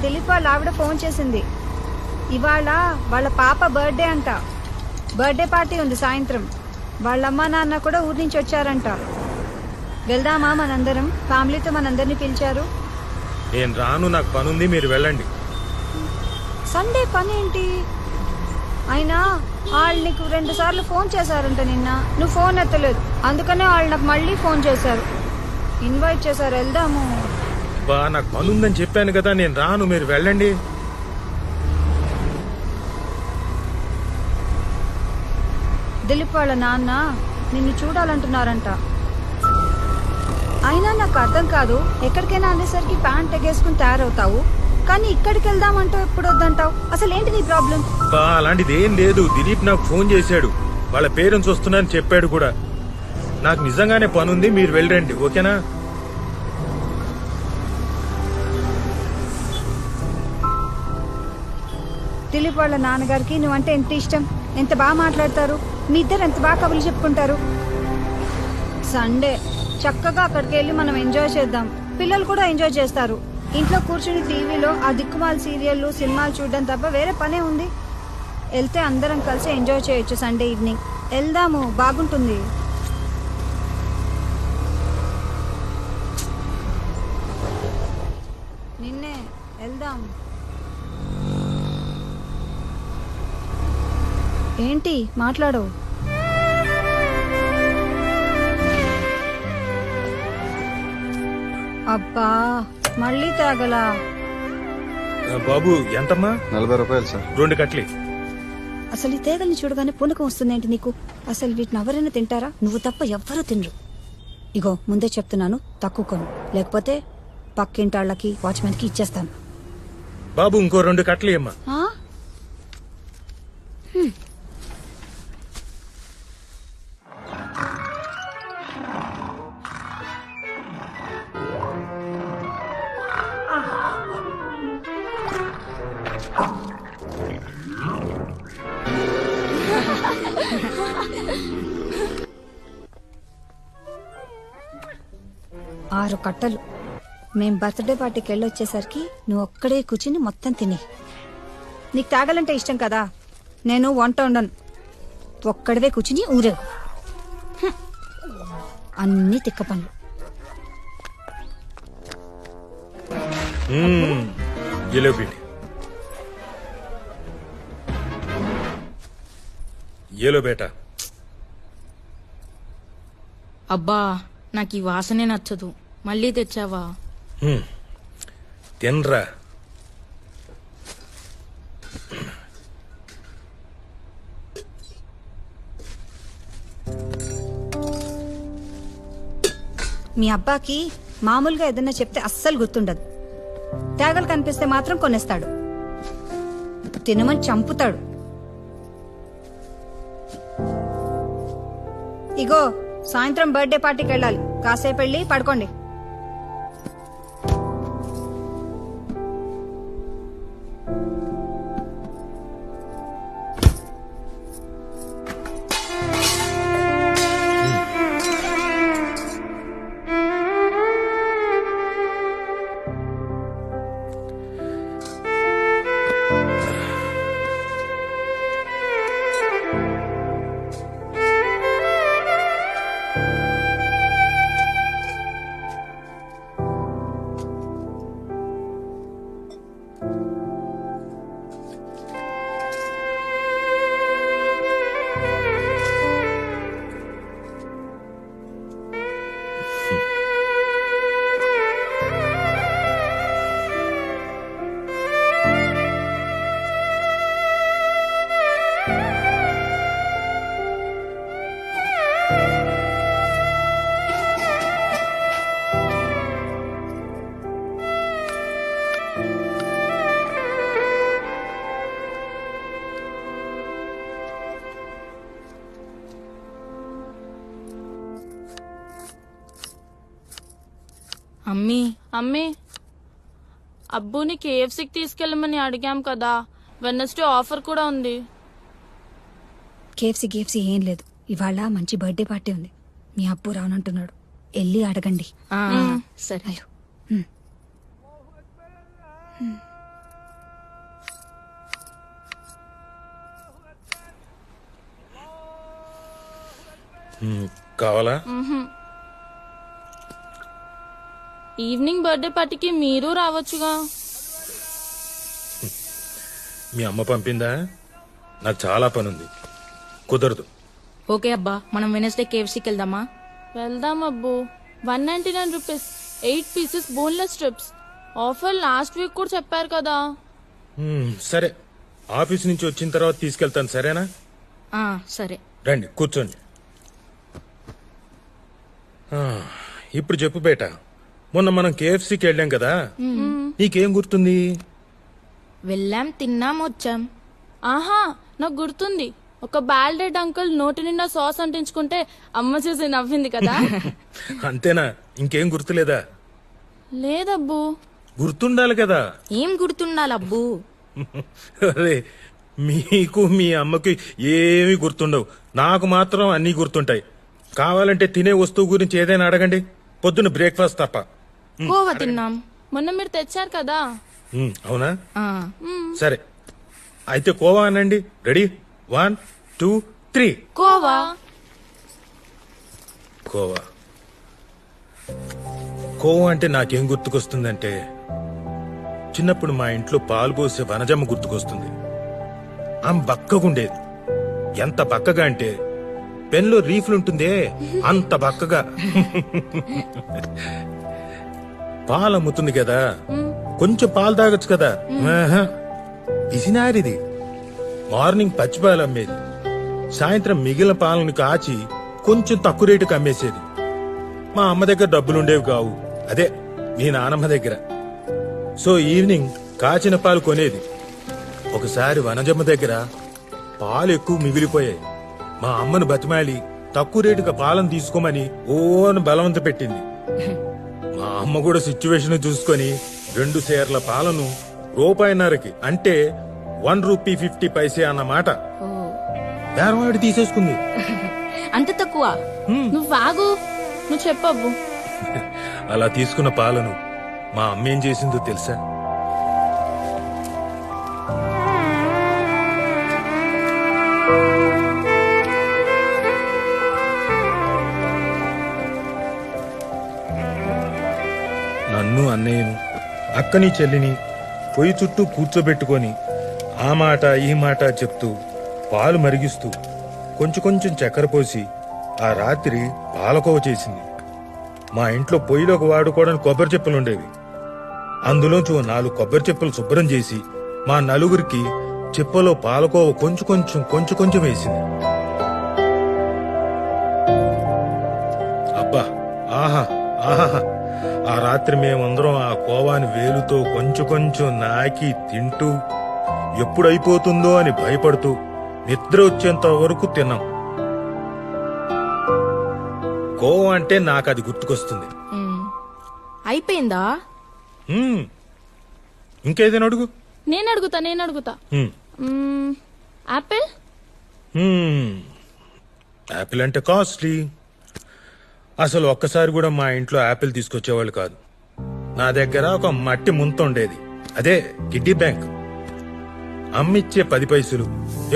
దిలీప్ వాళ్ళ ఆవిడ ఫోన్ చేసింది. ఇవాళ వాళ్ళ పాప బర్త్డే అంట. బర్త్డే పార్టీ ఉంది సాయంత్రం. వాళ్ళమ్మ నాన్న కూడా ఊరి నుంచి వచ్చారంట. వెళ్దామా మనందరం? ఫ్యామిలీతో మనందరినీ పిలిచారు. నేను రాను, నాకు పనుంది, మీరు వెళ్ళండి. సండే పని ఏంటి? అయినా వాళ్ళు నీకు 2 సార్లు ఫోన్ చేశారంట నిన్న. నువ్వు ఫోన్ ఎత్తలేదు, అందుకనే వాళ్ళు నాకు మళ్ళీ ఫోన్ చేశారు, ఇన్వైట్ చేశారు. వెళ్దాము. బా నాకు పనుందని చెప్పాను కదా, నేను రాను, మీరు వెళ్ళండి. దిలీప్ వాళ్ళ నాన్న నిన్ను చూడాలంటున్నారంట. అయినా నాకు అర్థం కాదు, ఎక్కడికైనా అనేసరికి ప్యాంట్ ఎగేసుకుని తయారవుతావు, కానీ ఇక్కడికి వెళ్దామంటావు, ఎప్పుడు వద్దంటావు. అసలు ఏంటి నీ ప్రాబ్లం? బా అలాంటిది ఏం లేదు. దిలీప్ నాకు ఫోన్ చేశాడు, వాళ్ళ పేరెంట్స్ వస్తున్నారని చెప్పాడు కూడా. నాకు నిజంగానే పనుంది, మీరు వెళ్ళండి, ఓకేనా? దిలీప్ వాళ్ళ నాన్నగారికి నువ్వంటే ఎంత ఇష్టం, ఎంత బాగా మాట్లాడతారు, మీ ఇద్దరు ఎంత బాగా కబుర్లు చెప్పుకుంటారు. సండే చక్కగా అక్కడికి వెళ్ళి మనం ఎంజాయ్ చేద్దాం. పిల్లలు కూడా ఎంజాయ్ చేస్తారు. ఇంట్లో కూర్చుని టీవీలో ఆ దిక్కుమాల సీరియల్లు సినిమాలు చూడడం తప్ప వేరే పనే ఉంది. వెళ్తే అందరం కలిసి ఎంజాయ్ చేయొచ్చు. సండే ఈవినింగ్ వెళ్దాము, బాగుంటుంది. నిన్నే వెళ్దాం. ఏంటి మాట్లాడు? అబ్బా మళ్ళీ తాగలా? బాబు ఎంతమ్మా? 40 రూపాయలు సార్. 2 కట్లీ. అసలు ఈ తేగల్ని చూడగానే పూనకం వస్తుందేంటి నీకు? అసలు వీటిని ఎవరైనా తింటారా? నువ్వు తప్ప ఎవ్వరూ తినరు. ఇగో ముందే చెప్తున్నాను, తక్కువ కొను, లేకపోతే పక్కింటాళ్ళకి వాచ్మెన్ కి ఇచ్చేస్తాను. బాబు ఇంకో 2 కట్లీ అమ్మా. ఆ? 6 కట్టలు. మేం బర్త్డే పార్టీకి వెళ్ళొచ్చేసరికి నువ్వు ఒక్కడే కూర్చుని మొత్తం తిని. నీకు తాగాలంటే ఇష్టం కదా, నేను వంట ఉండను, ఒక్కడవే కూర్చుని ఊరేగు. అన్ని తిక్క పనులు. ఏలో బేటా. అబ్బా నాకు ఈ వాసనే నచ్చదు, మళ్ళీ తెచ్చావా? తినరా. మీ అబ్బాకి మామూలుగా ఏదన్నా చెప్తే అస్సలు గుర్తుండదు. తేగలు కనిపిస్తే మాత్రం కొనేస్తాడు, తినమని చంపుతాడు. ఇగో సాయంత్రం బర్త్డే పార్టీకి వెళ్ళాలి, కాసేపు వెళ్ళి పడుకోండి. అమ్మీ అమ్మీ, అబ్బుని కేఎఫ్సీకి తీసుకెళ్ళమని అడిగాం కదా, వెన్నస్డే ఆఫర్ కూడా ఉంది. కేఎఫ్సీ ఏం లేదు, ఇవాళ మంచి బర్త్డే పార్టీ ఉంది. మీ అబ్బు రానంటున్నాడు, వెళ్ళి అడగండి. సరే. అయ్యో కావాలా? ఈవినింగ్ బర్త్డే పార్టీకి మీరు రావచ్చుగా. మీ అమ్మ పంపిందా? నాకు చాలా పనుంది, కుదరదు. ఓకే అబ్బా, మనం వెనస్డే కేఎఫ్సీకి వెళ్దామా? వెళ్దాం అబ్బు. 199 rupees 8 pieces boneless strips. Offer last week కూడా చెప్పారు కదా. సరే, ఆఫీస్ నుంచి వచ్చిన తర్వాత తీసుకెళ్తాను, సరేనా? సరే. రండి కూర్చోండి. ఇప్పుడు చెప్పు బేట, మొన్న మనం కేఎఫ్సీకి వెళ్ళాం కదా, నీకేం గుర్తుంది? వెళ్ళాం, తిన్నాం, వచ్చాం. ఆహా, నాకు గుర్తుంది. ఒక బాల్డెడ్ అంకుల్ నోటి నిండా సాస్ అంటించుకుంటే అమ్మ చూసి నవ్వింది కదా. అంతేనా? ఇంకేం గుర్తులేదా? లేదబ్బు. గుర్తుండాలి కదా. ఏం గుర్తుండాలి అబ్బు? అరే, మీకు మీ అమ్మకి ఏమీ గుర్తుండవు, నాకు మాత్రం అన్నీ గుర్తుంటాయి. కావాలంటే తినే వస్తువు గురించి ఏదైనా అడగండి, పొద్దున్న బ్రేక్ఫాస్ట్ తప్ప. కోవా తిన్నాం. మొన్న మీరు తెచ్చారు కదా. అవునా? ఆ, సరే, అయితే కోవా అనండి. రెడీ? 1 2 3. కోవా. కోవా. కోవా అంటే నాకేం గుర్తుకొస్తుందంటే, చిన్నప్పుడు మా ఇంట్లో పాలు పోసే వనజమ్మ గుర్తుకొస్తుంది. ఆమె బక్కగుండేది. ఎంత బక్కగా అంటే పెన్లో రీఫ్లుంటుందే అంత బక్కగా. పాలు అమ్ముతుంది కదా, కొంచెం పాలు తాగొచ్చు కదా. ఆహా, పిసినారిది. మార్నింగ్ పచ్చిపాలు అమ్మేది, సాయంత్రం మిగిలిన పాలను కాచి కొంచెం తక్కువ రేటుకు అమ్మేసేది. మా అమ్మ దగ్గర డబ్బులుండేవి కావు, అదే మీ నానమ్మ దగ్గర. సో ఈవినింగ్ కాచిన పాలు కొనేది. ఒకసారి వనజమ్మ దగ్గర పాలు ఎక్కువ మిగిలిపోయాయి. మా అమ్మను బతిమాలి తక్కువ రేటుగా పాలను తీసుకోమని ఓను బలవంత పెట్టింది. మా అమ్మ కూడా సిచ్యువేషన్ చూసుకొని 2 సేర్ల పాలను రూపాయిన్నరకి, అంటే 1 రూపీ 50 పైసే అన్నమాట, బేరవాడి తీసేసుకుంది. అంత తక్కువ? నువ్వు ఆగు, నువ్వు చెప్పబ్బు. అలా తీసుకున్న పాలను మా అమ్మ ఏం చేసిందో తెలుసా? నన్ను, అన్నయ్యను, అక్కని, చెల్లిని పొయ్యి చుట్టూ కూర్చోబెట్టుకొని ఆ మాట ఈ మాట చెప్తూ పాలు మరిగిస్తూ కొంచెం కొంచెం చక్కెర పోసి ఆ రాత్రి పాలకోవ చేసింది. మా ఇంట్లో పొయ్యిలోకి వాడుకోవడానికి కొబ్బరి చెప్పులుండేవి. అందులోంచి 4 కొబ్బరి చెప్పులు శుభ్రం చేసి మా నలుగురికి చెప్పలో పాలకోవ కొంచెం కొంచెం వేసింది. అబ్బా, ఆహా ఆహా! ఆ రాత్రి మేమందరం ఆ కోవాని వేలుతో కొంచెం నాకి తింటూ ఎప్పుడైపోతుందో అని భయపడుతూ నిద్ర వచ్చేంత వరకు తిన్నాం. కోవా అంటే నాకు అది గుర్తుకొస్తుంది. అయిపోయిందా? ఇంకేదైనా అడుగు. నేను అడుగుతా. యాపిల్. యాపిల్ అంటే కాస్ట్లీ. అసలు ఒక్కసారి కూడా మా ఇంట్లో యాపిల్ తీసుకొచ్చేవాళ్ళు కాదు. నా దగ్గర ఒక మట్టి ముంత ఉండేది, అదే కిడ్డీ బ్యాంక్. అమ్మిచ్చే 10 పైసలు.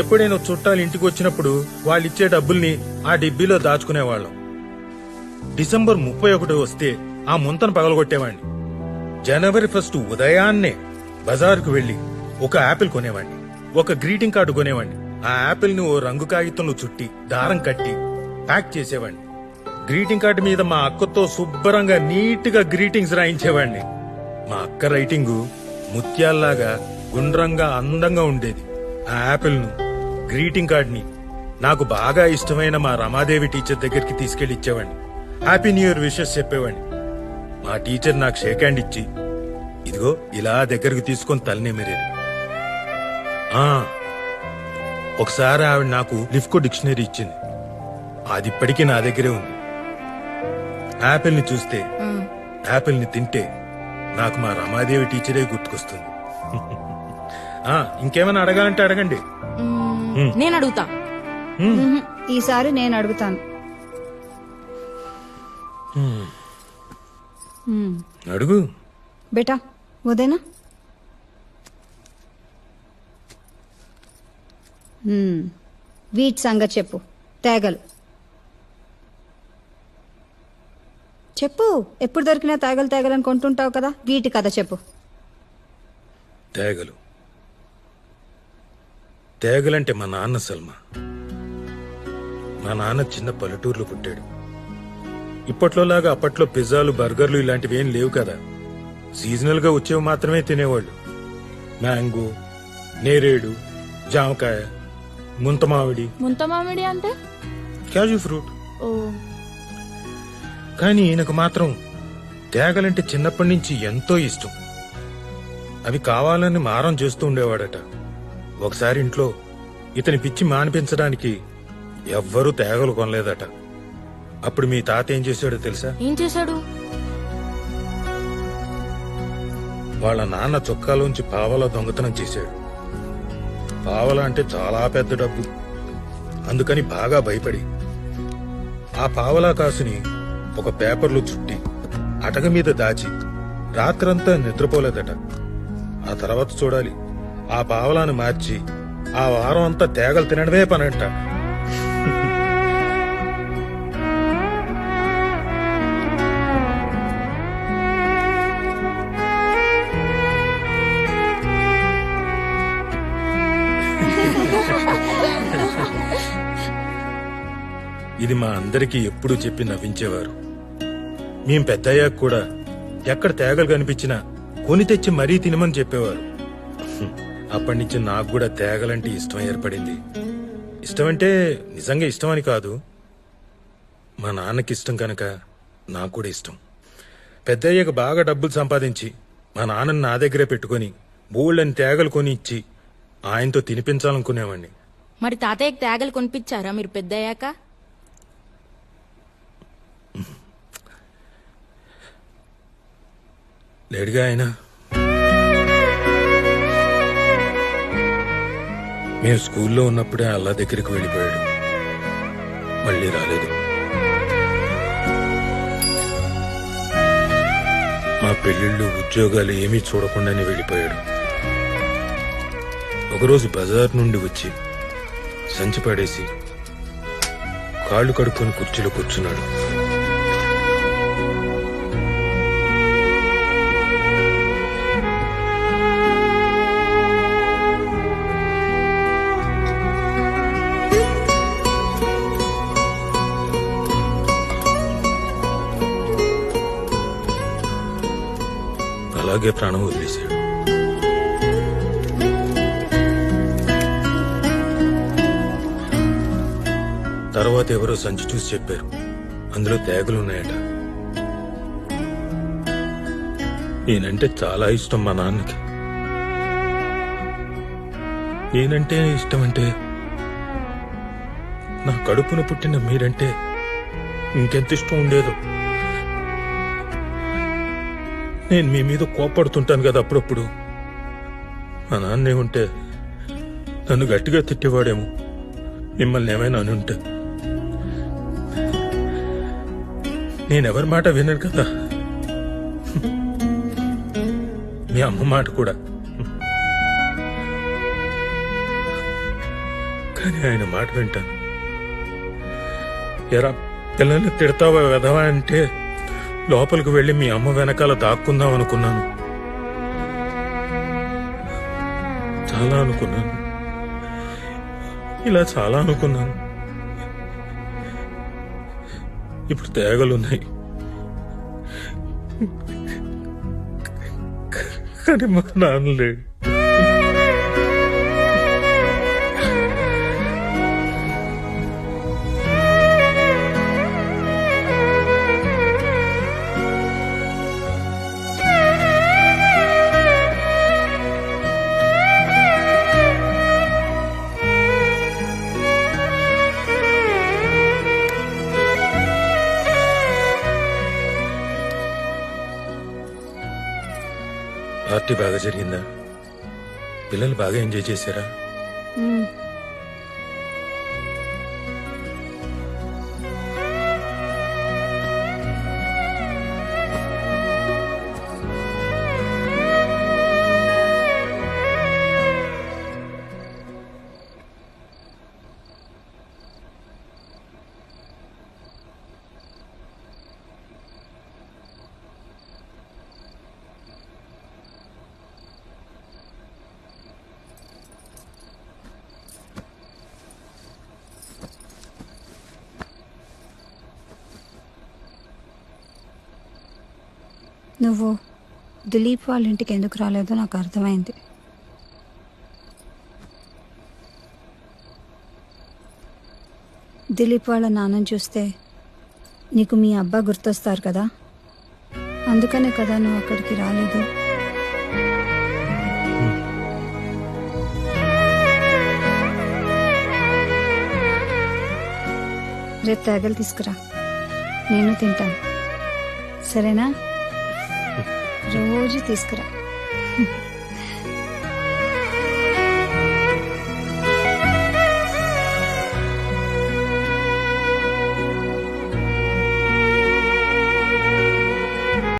ఎప్పుడైనా చుట్టాలు ఇంటికి వచ్చినప్పుడు వాళ్ళిచ్చే డబ్బుల్ని ఆ డిబ్బీలో దాచుకునేవాళ్ళం. డిసెంబర్ 31 వస్తే ఆ ముంతను పగలగొట్టేవాణ్ణి. జనవరి 1 ఉదయాన్నే బజారుకు వెళ్లి ఒక యాపిల్ కొనేవాణ్ణి, ఒక గ్రీటింగ్ కార్డు కొనేవాణ్ణి. ఆ యాపిల్ ని ఓ రంగు కాగితంలో చుట్టి దారం కట్టి ప్యాక్ చేసేవాణ్ణి. గ్రీటింగ్ కార్డు మీద మా అక్కతో శుభ్రంగా నీట్గా గ్రీటింగ్స్ రాయించేవాణ్ణి. మా అక్క రైటింగు ముత్యాల్లాగా గుండ్రంగా అందంగా ఉండేది. ఆ యాపిల్ ను, గ్రీటింగ్ కార్డ్ ని నాకు బాగా ఇష్టమైన మా రమాదేవి టీచర్ దగ్గరికి తీసుకెళ్లి ఇచ్చేవాణ్ణి. హ్యాపీ న్యూ ఇయర్ విషెస్ చెప్పేవాణ్ణి. మా టీచర్ నాకు షేక్ హ్యాండ్ ఇచ్చి, ఇదిగో ఇలా దగ్గరకు తీసుకొని తలనేమేరేది. ఒకసారి ఆవిడ నాకు లిఫ్కో డిక్షనరీ ఇచ్చింది, అది ఇప్పటికీ నా దగ్గరే ఉంది. యాపిల్ ని చూస్తే, యాపిల్ ని తింటే నాకు మా రమాదేవి టీచరే గుర్తుకొస్తుంది. ఇంకేమైనా అడగాలంటే అడగండి. నేను అడుగుతా. ఈసారి నేను అడుగుతాను. అడుగు బేటా, ఉదయనా? వీటి సంగతి చెప్పు. తేగలు చెప్పు. ఎప్పుడు దొరికినా తాగలని కొంటుంటావు కదా, వీటి కథ చెప్పు. తేగలు తేగలంటే మా నాన్న సల్మా. మా నాన్న చిన్న పల్లెటూరులో పుట్టాడు. ఇప్పట్లోలాగా అప్పట్లో పిజ్జాలు బర్గర్లు ఇలాంటివి ఏం లేవు కదా. సీజనల్ గా వచ్చేవి మాత్రమే తినేవాళ్ళు. మ్యాంగో, నేరేడు, జామకాయ, ముంతమామిడి. ముంతమామిడి అంటే? క్యాజు ఫ్రూట్. ఓ. కానీ ఈయనకు మాత్రం తేగలంటే చిన్నప్పటి నుంచి ఎంతో ఇష్టం. అవి కావాలని మారం చేస్తూ ఉండేవాడట. ఒకసారి ఇంట్లో ఇతని పిచ్చి మానిపించడానికి ఎవ్వరూ తేగలు కొనలేదట. అప్పుడు మీ తాత ఏం చేశాడో తెలుసా? ఏం చేశాడు? వాళ్ళ నాన్న చొక్కాలోంచి పావలా దొంగతనం చేశాడు. పావలా అంటే చాలా పెద్ద డబ్బు. అందుకని బాగా భయపడి ఆ పావలా కాసుని ఒక పేపర్లో చుట్టి అటక మీద దాచి రాత్రంతా నిద్రపోలేదట. ఆ తర్వాత చూడాలి, ఆ పావలాను మార్చి ఆ వారం అంతా తేగలు తినడమే పనంట. ఇది మా అందరికీ ఎప్పుడూ చెప్పి నవ్వించేవారు. మేం పెద్దయ్యాక కూడా ఎక్కడ తేగలు కనిపించినా కొని తెచ్చి మరీ తినమని చెప్పేవారు. అప్పటి నుంచి నాకు కూడా తేగలంటే ఇష్టం ఏర్పడింది. ఇష్టం అంటే నిజంగా ఇష్టం అని కాదు, మా నాన్నకి ఇష్టం కనుక నాకు కూడా ఇష్టం. పెద్దయ్యాక బాగా డబ్బులు సంపాదించి మా నాన్నని నా దగ్గరే పెట్టుకుని బోళ్ళని తేగలు కొని ఇచ్చి ఆయనతో తినిపించాలనుకునేవాడిని. మరి తాతయ్యకి తేగలు కొనిపించారా మీరు పెద్దయ్యాక? లేడుగా ఆయన. మేము స్కూల్లో ఉన్నప్పుడే అల్లా దగ్గరికి వెళ్ళిపోయాడు. మళ్ళీ రాలేదు. మా పెళ్లిళ్ళు, ఉద్యోగాలు ఏమీ చూడకుండానే వెళ్ళిపోయాడు. ఒకరోజు బజార్ నుండి వచ్చి సంచి పడేసి కాళ్ళు కడుక్కొని కుర్చీలో కూర్చున్నాడు. అలాగే ప్రాణం వదిలేశాడు. తర్వాత ఎవరో సంచి చూసి చెప్పారు, అందులో తేగలున్నాయట. నేనంటే చాలా ఇష్టం మా నాన్నకి. నేనంటే ఇష్టం అంటే నా కడుపున పుట్టిన మీరంటే ఇంకెంత ఇష్టం ఉండేదో. నేను మీ మీద కోపడుతుంటాను కదా అప్పుడప్పుడు. మా నాన్నే ఉంటే నన్ను గట్టిగా తిట్టేవాడేమో, మిమ్మల్ని ఏమైనా అని ఉంటే. నేనెవరి మాట వినను కదా, మీ అమ్మ మాట కూడా. కానీ ఆయన మాట వింటాను. ఎరా పిల్లల్ని తిడతావా వెధవా అంటే లోపలికి వెళ్లి మీ అమ్మ వెనకాల దాక్కుందాం అనుకున్నాను. చాలా అనుకున్నాను, ఇలా చాలా అనుకున్నాను. ఇప్పుడు తేగలున్నాయి, కానీ మా నాన్న లేడు. పార్టీ బాగా జరిగిందా? పిల్లలు బాగా ఎంజాయ్ చేశారా? నువ్వు దిలీప్ వాళ్ళ ఇంటికి ఎందుకు రాలేదో నాకు అర్థమైంది. దిలీప్ వాళ్ళ నాన్నని చూస్తే నీకు మీ అబ్బా గుర్తొస్తారు కదా, అందుకనే కదా నువ్వు అక్కడికి రాలేదు. రేపు తేగలు తీసుకురా, నేను తింటాను, సరేనా? రోజు తీసుకురా.